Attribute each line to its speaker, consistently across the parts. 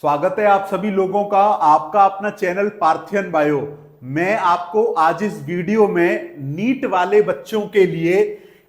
Speaker 1: स्वागत है आप सभी लोगों का आपका अपना चैनल पार्थियन बायो। मैं आपको आज इस वीडियो में नीट वाले बच्चों के लिए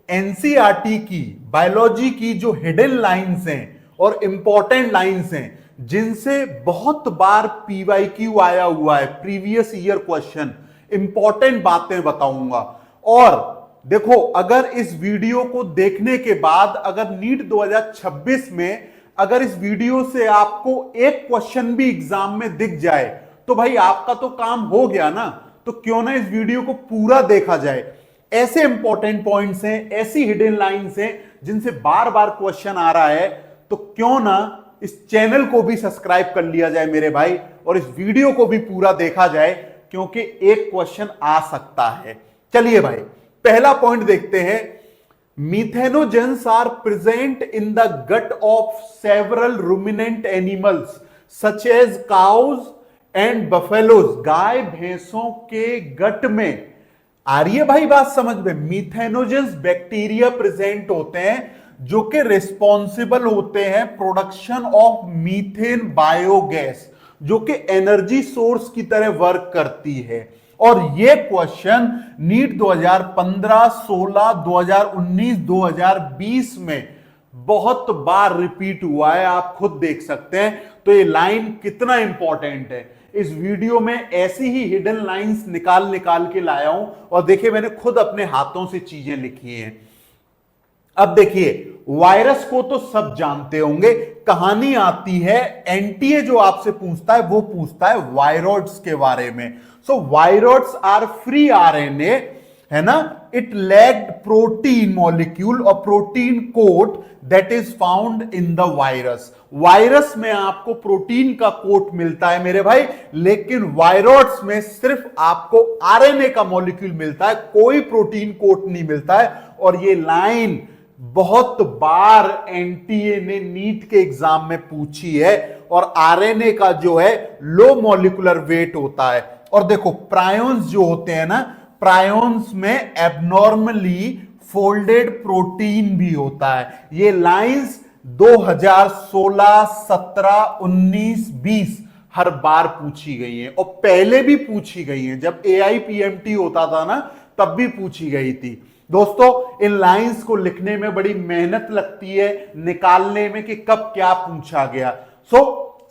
Speaker 1: एनसीईआरटी की बायोलॉजी की जो हिडन लाइंस हैं और इंपॉर्टेंट लाइंस हैं जिनसे बहुत बार पीवाईक्यू आया हुआ है, प्रीवियस ईयर क्वेश्चन, इंपॉर्टेंट बातें बताऊंगा। और देखो, अगर इस वीडियो को देखने के बाद अगर नीट 2026 में अगर इस वीडियो से आपको एक क्वेश्चन भी एग्जाम में दिख जाए तो भाई आपका तो काम हो गया ना। तो क्यों ना इस वीडियो को पूरा देखा जाए। ऐसे इंपॉर्टेंट पॉइंट्स हैं, ऐसी हिडन लाइंस हैं जिनसे बार बार क्वेश्चन आ रहा है, तो क्यों ना इस चैनल को भी सब्सक्राइब कर लिया जाए मेरे भाई, और इस वीडियो को भी पूरा देखा जाए क्योंकि एक क्वेश्चन आ सकता है। चलिए भाई, पहला पॉइंट देखते हैं। Methanogens are present in the gut of several ruminant animals such as cows and buffaloes। गाय भैंसों के गट में आ रही है भाई बात समझ में। मीथेनोजेंस बैक्टीरिया प्रेजेंट होते हैं जो कि रिस्पॉन्सिबल होते हैं प्रोडक्शन ऑफ मीथेन बायोगैस, जो कि एनर्जी सोर्स की तरह वर्क करती है। और यह क्वेश्चन नीट 2015, 16, 2019, 2020 में बहुत बार रिपीट हुआ है, आप खुद देख सकते हैं। तो ये लाइन कितना इंपॉर्टेंट है। इस वीडियो में ऐसी ही हिडन लाइंस निकाल निकाल के लाया हूं, और देखिए मैंने खुद अपने हाथों से चीजें लिखी हैं। अब देखिए, वायरस को तो सब जानते होंगे, कहानी आती है एनटीए जो आपसे पूछता है वो पूछता है वायरॉइड्स के बारे में। सो वायरॉइड्स आर फ्री आरएनए, है ना। इट लैक्ड प्रोटीन मॉलिक्यूल और protein coat that is found in the virus. Virus में आपको प्रोटीन का कोट मिलता है मेरे भाई, लेकिन वायरॉइड्स में सिर्फ आपको आरएनए का मॉलिक्यूल मिलता है, कोई प्रोटीन कोट नहीं मिलता है। और ये लाइन बहुत बार एनटीए ने नीट के एग्जाम में पूछी है। और आरएनए का जो है लो मॉलिक्यूलर वेट होता है। और देखो, प्रायोन्स जो होते हैं ना, प्रायोन्स में एबनॉर्मली फोल्डेड प्रोटीन भी होता है। ये लाइंस 2016, 17, 19, 20 हर बार पूछी गई है, और पहले भी पूछी गई है। जब एआईपीएमटी होता था ना तब भी पूछी गई थी। दोस्तों, इन लाइंस को लिखने में बड़ी मेहनत लगती है, निकालने में कि कब क्या पूछा गया।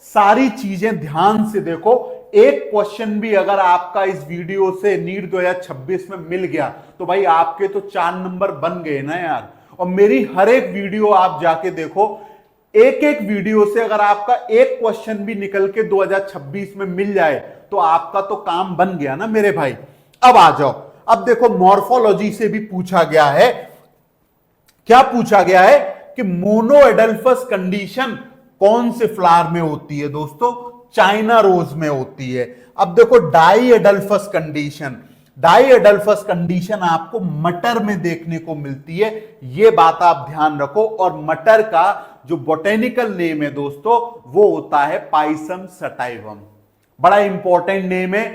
Speaker 1: सारी चीजें ध्यान से देखो। एक क्वेश्चन भी अगर आपका इस वीडियो से नीट 2026 में मिल गया तो भाई आपके तो 4 नंबर बन गए ना यार। और मेरी हर एक वीडियो आप जाके देखो, एक एक वीडियो से अगर आपका एक क्वेश्चन भी निकल के 2026 में मिल जाए तो आपका तो काम बन गया ना मेरे भाई। अब आ जाओ, अब देखो, मॉर्फोलॉजी से भी पूछा गया है। क्या पूछा गया है कि मोनोएडल्फस कंडीशन कौन से फ्लावर में होती है दोस्तों? चाइना रोज में होती है। अब देखो, diadelphous condition, diadelphous condition आपको मटर में देखने को मिलती है। यह बात आप ध्यान रखो। और मटर का जो बोटेनिकल नेम है दोस्तों वो होता है पाइसम सटाइवम। बड़ा इंपॉर्टेंट नेम है।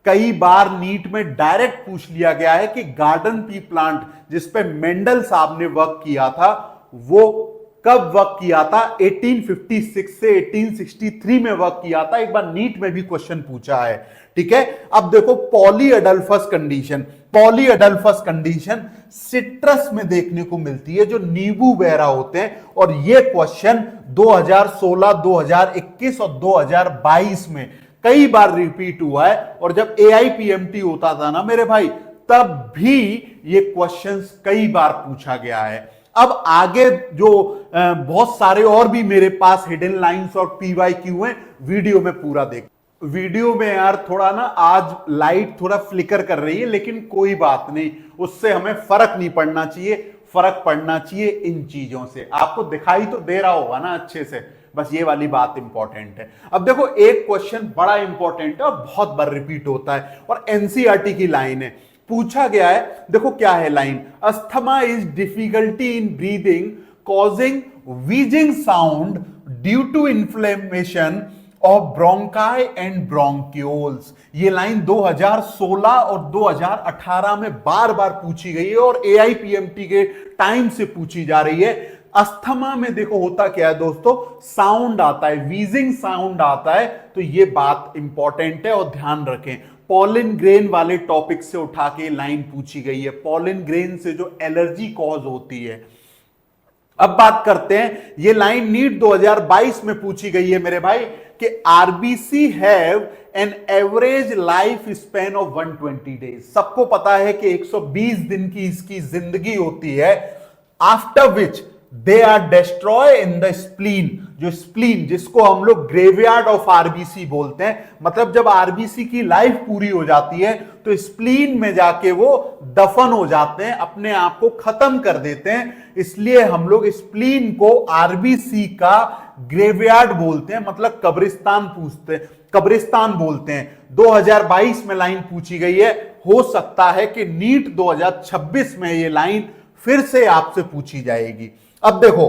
Speaker 1: कई बार नीट में डायरेक्ट पूछ लिया गया है कि गार्डन पी प्लांट जिसपे मेंडल साहब ने वर्क किया था वो कब वर्क किया था? 1856 से 1863 में वर्क किया था। एक बार नीट में भी क्वेश्चन पूछा है, ठीक है। अब देखो, poly adelphous condition, poly adelphous condition citrus में देखने को मिलती है जो नींबू वगैरह होते हैं। और यह क्वेश्चन 2016, 2021 और 2022 में कई बार रिपीट हुआ है। और जब एआईपीएमटी होता था ना मेरे भाई, तब भी ये क्वेश्चंस कई बार पूछा गया है। अब आगे जो बहुत सारे और भी मेरे पास हिडन लाइंस और पीवाईक्यू हैं, वीडियो में पूरा देख। वीडियो में यार थोड़ा ना आज लाइट थोड़ा फ्लिकर कर रही है, लेकिन कोई बात नहीं, उससे हमें फर्क नहीं पड़ना चाहिए। फर्क पड़ना चाहिए इन चीजों से। आपको दिखाई तो दे रहा होगा ना अच्छे से, बस ये वाली बात इंपॉर्टेंट है। अब देखो, एक क्वेश्चन बड़ा इंपॉर्टेंट है और बहुत बार रिपीट होता है, और एनसीईआरटी की लाइन है। पूछा गया है, देखो क्या है line, asthma is difficulty in breathing causing wheezing sound due to inflammation of bronchi and bronchioles. ये लाइन 2016 और 2018 में बार बार पूछी गई है और एआईपीएमटी के टाइम से पूछी जा रही है। अस्थमा में देखो होता क्या है दोस्तों, साउंड आता है, वीजिंग साउंड आता है, तो ये बात इंपॉर्टेंट है और ध्यान रखें। पॉलन ग्रेन वाले टॉपिक से उठा के लाइन पूछी गई है, पॉलन ग्रेन से जो एलर्जी कॉज होती है। अब बात करते हैं, ये लाइन नीट 2022 में पूछी गई है मेरे भाई कि RBC have an average life span of 120 days. सबको पता है कि 120 दिन की इसकी जिंदगी होती है, after which they are destroy in the spleen. जो स्प्लीन जिसको हम लोग ग्रेवयार्ड ऑफ आरबीसी बोलते हैं, मतलब जब आरबीसी की लाइफ पूरी हो जाती है तो स्प्लीन में जाके वो दफन हो जाते हैं, अपने आप को खत्म कर देते हैं। इसलिए हम लोग स्प्लीन को आरबीसी का ग्रेवयार्ड बोलते हैं, मतलब कब्रिस्तान बोलते हैं। 2022 में लाइन पूछी गई है, हो सकता है कि नीट 2026 में ये लाइन फिर से आपसे पूछी जाएगी। अब देखो,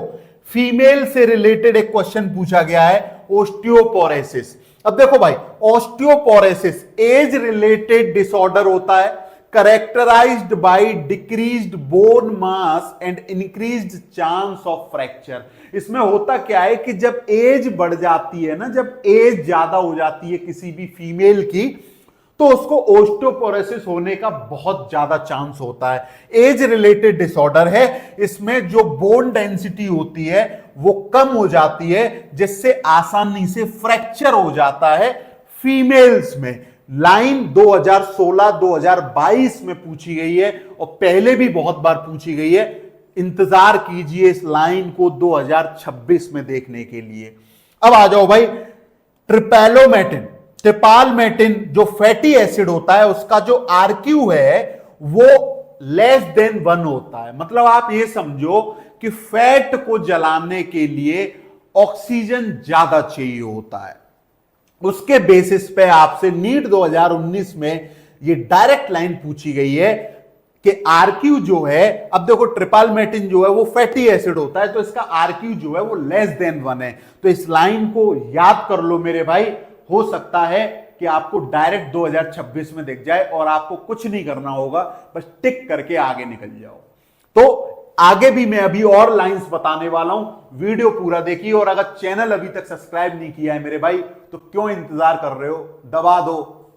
Speaker 1: फीमेल से रिलेटेड एक क्वेश्चन पूछा गया है, ओस्टियोपोरोसिस। अब देखो भाई, ओस्टियोपोरोसिस एज रिलेटेड डिसऑर्डर होता है, characterised by decreased bone mass and increased chance of fracture. इसमें होता क्या है कि जब एज बढ़ जाती है ना, जब एज ज्यादा हो जाती है किसी भी फीमेल की, तो उसको ओस्टियोपोरोसिस होने का बहुत ज्यादा चांस होता है। एज रिलेटेड डिसऑर्डर है, इसमें जो बोन डेंसिटी होती है वो कम हो जाती है, जिससे आसानी से फ्रैक्चर हो जाता है फीमेल्स में। लाइन 2016-2022 में पूछी गई है और पहले भी बहुत बार पूछी गई है। इंतजार कीजिए इस लाइन को 2026 में देखने के लिए। अब आ जाओ भाई, ट्रिपालमेटिन जो फैटी एसिड होता है, उसका जो आरक्यू है वो लेस देन 1 होता है। मतलब आप ये समझो कि फैट को जलाने के लिए ऑक्सीजन ज्यादा चाहिए होता है। उसके बेसिस पे आपसे नीट 2019 में ये डायरेक्ट लाइन पूछी गई है कि आरक्यू जो है, अब देखो ट्रिपालमेटिन जो है वो फैटी एसिड होता है, तो इसका आरक्यू जो है वो लेस देन 1 है। तो इस लाइन को याद कर लो मेरे भाई, हो सकता है कि आपको डायरेक्ट 2026 में दिख जाए और आपको कुछ नहीं करना होगा, बस टिक करके आगे निकल जाओ। तो आगे भी मैं अभी और लाइंस बताने वाला हूं, वीडियो पूरा देखिए। और अगर चैनल अभी तक सब्सक्राइब नहीं किया है मेरे भाई, तो क्यों इंतजार कर रहे हो, दबा दो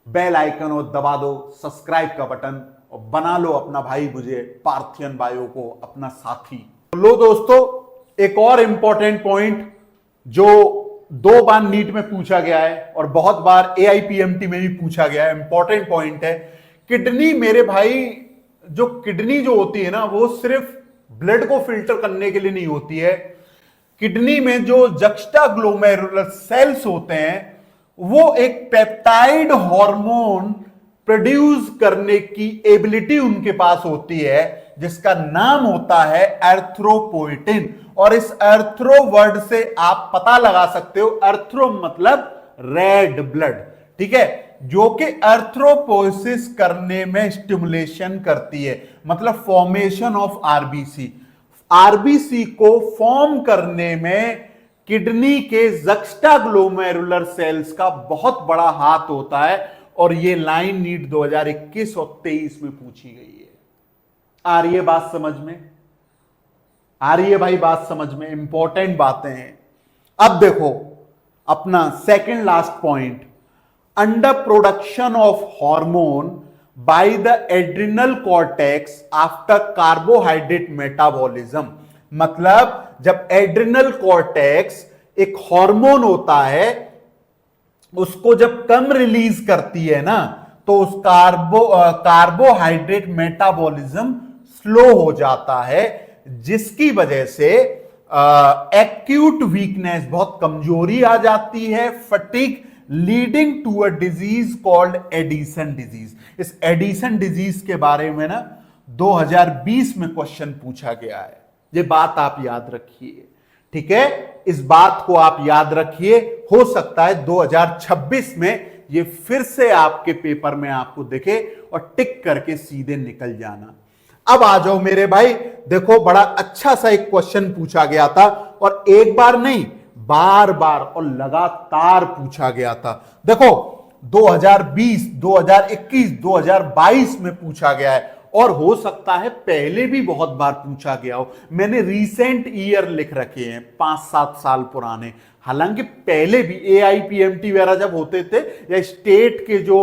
Speaker 1: बेल आइकन और दबा दो सब्सक्राइब का बटन और बना लो अपना भाई मुझे पार्थियन बायो को अपना साथी। लो दोस्तों, एक और इंपॉर्टेंट पॉइंट जो 2 बार नीट में पूछा गया है और बहुत बार एआईपीएमटी में भी पूछा गया है, इंपॉर्टेंट पॉइंट है। किडनी मेरे भाई, जो किडनी जो होती है ना, वो सिर्फ ब्लड को फिल्टर करने के लिए नहीं होती है। किडनी में जो जक्स्टाग्लोमेरुलर सेल्स होते हैं, वो एक पेप्टाइड हार्मोन प्रोड्यूस करने की एबिलिटी उनके पास होती है, जिसका नाम होता है एर्थ्रोपोइटिन। और इस एर्थ्रो वर्ड से आप पता लगा सकते हो, एर्थ्रो मतलब रेड ब्लड, ठीक है, जो कि एर्थ्रोपोसिस करने में स्टिमुलेशन करती है, मतलब फॉर्मेशन ऑफ आरबीसी। आरबीसी को फॉर्म करने में किडनी के जक्स्टाग्लोमेरुलर सेल्स का बहुत बड़ा हाथ होता है। और ये लाइन नीट 2021 और 23 में पूछी गई है। आ रही है बात समझ में? आ रही है भाई बात समझ में? इंपॉर्टेंट बातें हैं। अब देखो अपना second last point, under production of hormone by the adrenal cortex after carbohydrate metabolism. मतलब जब एड्रिनल कॉर्टेक्स एक हार्मोन होता है, उसको जब कम रिलीज करती है ना, तो उस कार्बोहाइड्रेट मेटाबॉलिज्म स्लो हो जाता है, जिसकी वजह से एक्यूट वीकनेस, बहुत कमजोरी आ जाती है, fatigue, leading to a disease called Addison disease. इस एडिसन डिजीज के बारे में ना 2020 में क्वेश्चन पूछा गया है। ये बात आप याद रखिए, ठीक है, इस बात को आप याद रखिए। हो सकता है 2026 में ये फिर से आपके पेपर में आपको दिखे और टिक करके सीधे निकल जाना। अब आ जाओ मेरे भाई, देखो बड़ा अच्छा सा एक क्वेश्चन पूछा गया था और एक बार नहीं, बार बार और लगातार पूछा गया था। देखो 2020, 2021, 2022 में पूछा गया है और हो सकता है पहले भी बहुत बार पूछा गया हो। मैंने रीसेंट ईयर लिख रखे हैं 5-7 साल पुराने, हालांकि पहले भी AIPMT वगैरह जब होते थे, या स्टेट के जो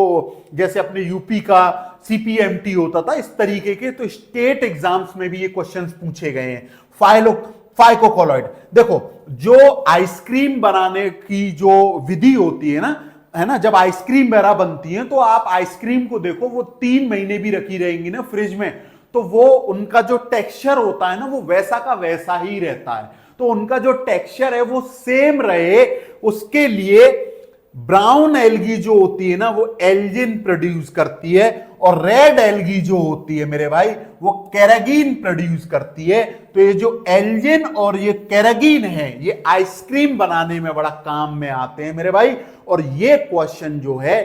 Speaker 1: जैसे अपने यूपी का CPMT होता था इस तरीके के, तो स्टेट एग्जाम्स में भी ये क्वेश्चंस पूछे गए हैं। फाइकोकोलॉइड, देखो जो आइसक्रीम बनाने की जो विधि होती है ना, जब आइसक्रीम वगैरह बनती है तो आप आइसक्रीम को देखो, वो 3 महीने भी रखी रहेंगी ना फ्रिज में, तो वो उनका जो टेक्सचर होता है ना वो वैसा का वैसा ही रहता है। तो उनका जो टेक्सचर है वो सेम रहे, उसके लिए ब्राउन एल्गी जो होती है ना वो एल्जिन प्रोड्यूस करती है, और रेड एल्गी जो होती है मेरे भाई वो कैरागीन प्रोड्यूस करती है। तो ये जो एल्जिन और ये कैरागीन है ये आइसक्रीम बनाने में बड़ा काम में आते हैं मेरे भाई। और ये क्वेश्चन जो है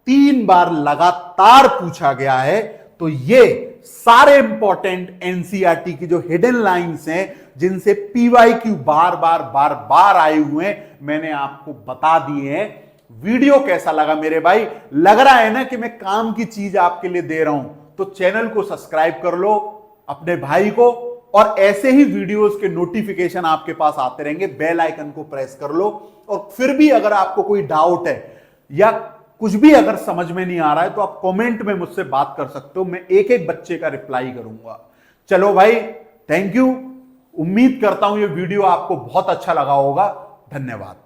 Speaker 1: 3 बार लगातार पूछा गया है। तो ये सारे इंपॉर्टेंट एनसीईआरटी की जो हिडन लाइंस हैं जिनसे PYQ बार बार आए हुए हैं, मैंने आपको बता दिए हैं। वीडियो कैसा लगा मेरे भाई? लग रहा है ना कि मैं काम की चीज आपके लिए दे रहा हूं, तो चैनल को सब्सक्राइब कर लो अपने भाई को, और ऐसे ही वीडियोस के नोटिफिकेशन आपके पास आते रहेंगे। बेल आइकन को प्रेस कर लो। और फिर भी अगर आपको कोई डाउट है या कुछ भी अगर समझ में नहीं आ रहा है तो आप कमेंट में मुझसे बात कर सकते हो, मैं एक एक बच्चे का रिप्लाई करूंगा। चलो भाई, थैंक यू। उम्मीद करता हूं ये वीडियो आपको बहुत अच्छा लगा होगा। धन्यवाद।